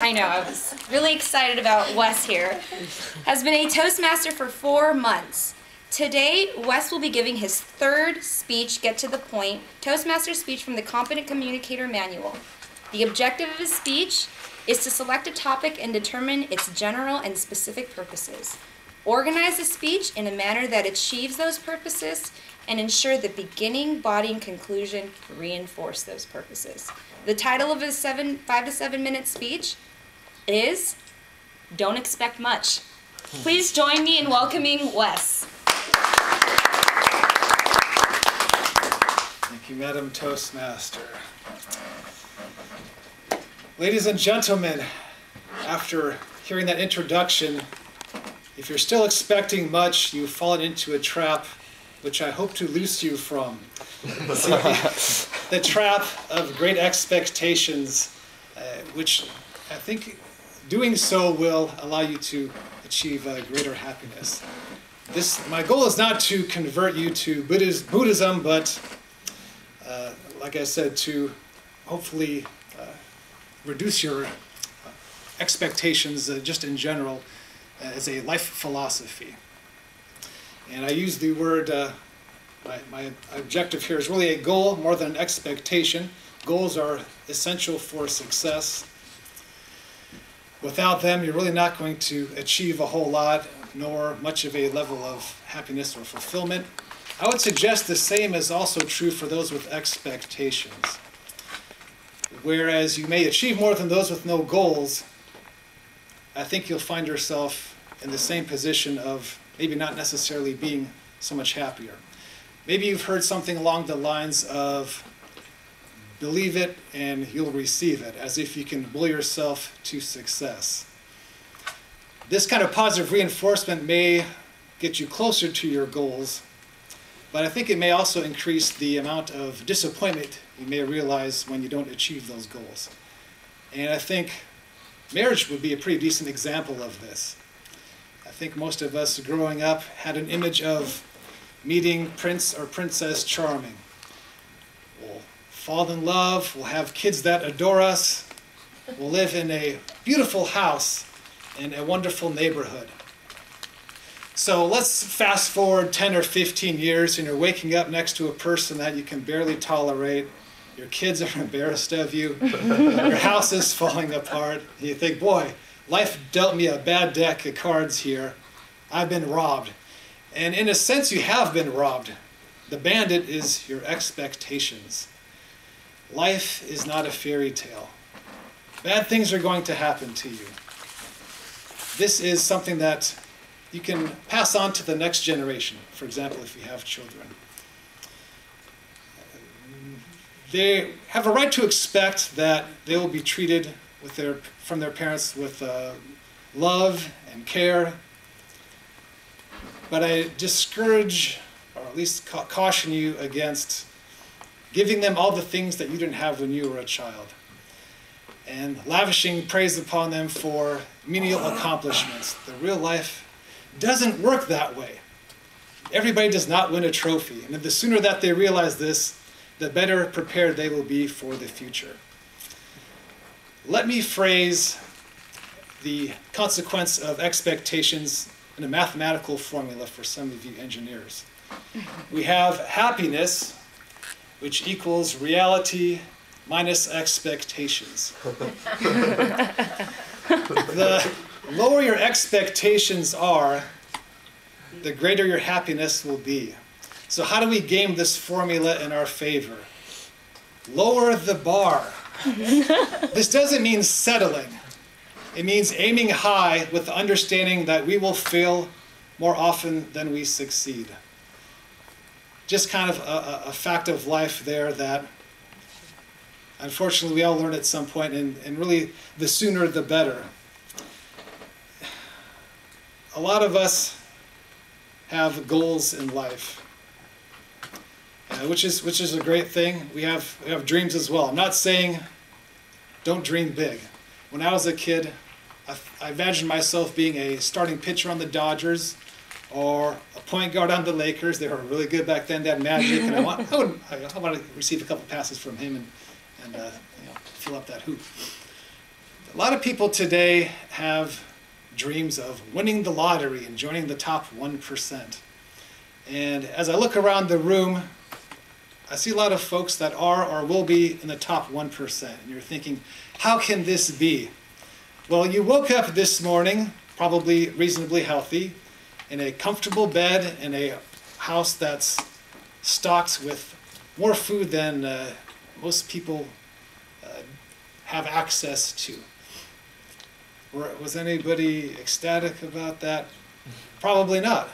I know, I was really excited about Wes here, has been a Toastmaster for 4 months. Today, Wes will be giving his third speech, Get to the Point, Toastmaster speech from the Competent Communicator Manual. The objective of his speech is to select a topic and determine its general and specific purposes. Organize the speech in a manner that achieves those purposes and ensure the beginning, body, and conclusion reinforce those purposes. The title of his 5 to 7 minute speech is Don't Expect Much. Please join me in welcoming Wes. Thank you, Madam Toastmaster. Ladies and gentlemen, after hearing that introduction, if you're still expecting much, you've fallen into a trap which I hope to loose you from. See, the trap of great expectations, which I think doing so will allow you to achieve greater happiness. My goal is not to convert you to Buddhism, but like I said, to hopefully reduce your expectations just in general as a life philosophy. And I use the word, my objective here is really a goal more than an expectation. Goals are essential for success. Without them, you're really not going to achieve a whole lot, nor much of a level of happiness or fulfillment. I would suggest the same is also true for those with expectations. Whereas you may achieve more than those with no goals, I think you'll find yourself in the same position of maybe not necessarily being so much happier. Maybe you've heard something along the lines of believe it and you'll receive it, as if you can will yourself to success. This kind of positive reinforcement may get you closer to your goals, but I think it may also increase the amount of disappointment you may realize when you don't achieve those goals. And I think marriage would be a pretty decent example of this. I think most of us growing up had an image of meeting Prince or Princess Charming. We'll fall in love, we'll have kids that adore us, we'll live in a beautiful house in a wonderful neighborhood. So let's fast forward 10 or 15 years and you're waking up next to a person that you can barely tolerate. Your kids are embarrassed of you. Your house is falling apart. You think, boy, life dealt me a bad deck of cards here. I've been robbed. And in a sense, you have been robbed. The bandit is your expectations. Life is not a fairy tale. Bad things are going to happen to you. This is something that you can pass on to the next generation, for example, if you have children. They have a right to expect that they will be treated from their parents with love and care. But I discourage, or at least caution you against giving them all the things that you didn't have when you were a child, and lavishing praise upon them for menial accomplishments. The real life doesn't work that way. Everybody does not win a trophy, and the sooner that they realize this, the better prepared they will be for the future. Let me phrase the consequence of expectations in a mathematical formula for some of you engineers. We have happiness, which equals reality minus expectations. The lower your expectations are, the greater your happiness will be. So how do we game this formula in our favor? Lower the bar. This doesn't mean settling. It means aiming high with the understanding that we will fail more often than we succeed. Just kind of a fact of life there that unfortunately we all learn at some point, and really the sooner the better. A lot of us have goals in life, which is a great thing. We have dreams as well. I'm not saying don't dream big. When I was a kid, I imagined myself being a starting pitcher on the Dodgers or a point guard on the Lakers. They were really good back then. They had magic, and I want to receive a couple passes from him and fill up that hoop. A lot of people today have dreams of winning the lottery and joining the top 1%. And as I look around the room, I see a lot of folks that are or will be in the top 1%. And you're thinking, how can this be? Well, you woke up this morning, probably reasonably healthy, in a comfortable bed, in a house that's stocked with more food than most people have access to. Was anybody ecstatic about that? Probably not.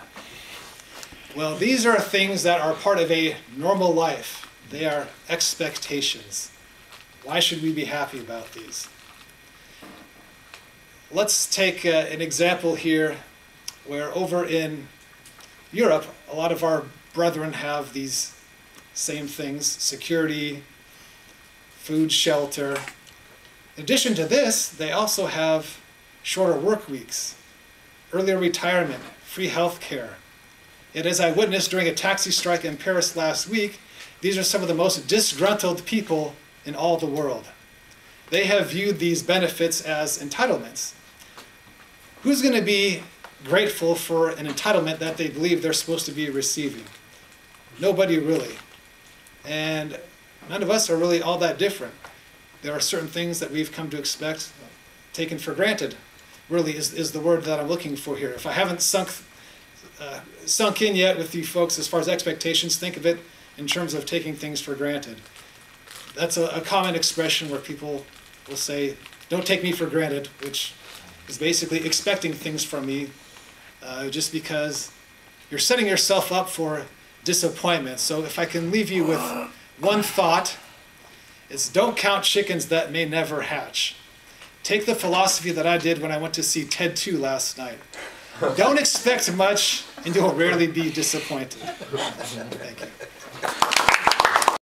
Well, these are things that are part of a normal life. They are expectations. Why should we be happy about these? Let's take an example here where over in Europe, a lot of our brethren have these same things: security, food, shelter. In addition to this, they also have shorter work weeks, earlier retirement, free health care. Yet as I witnessed during a taxi strike in Paris last week, these are some of the most disgruntled people in all the world. They have viewed these benefits as entitlements. Who's going to be grateful for an entitlement that they believe they're supposed to be receiving? Nobody really. And none of us are really all that different. There are certain things that we've come to expect taken for granted, really is the word that I'm looking for here. If I haven't sunk in yet with you folks as far as expectations, think of it in terms of taking things for granted. That's a common expression where people will say, don't take me for granted, which is basically expecting things from me just because you're setting yourself up for disappointment. So if I can leave you with one thought, it's don't count chickens that may never hatch. Take the philosophy that I did when I went to see Ted 2 last night. Don't expect much, and you'll rarely be disappointed. Thank you.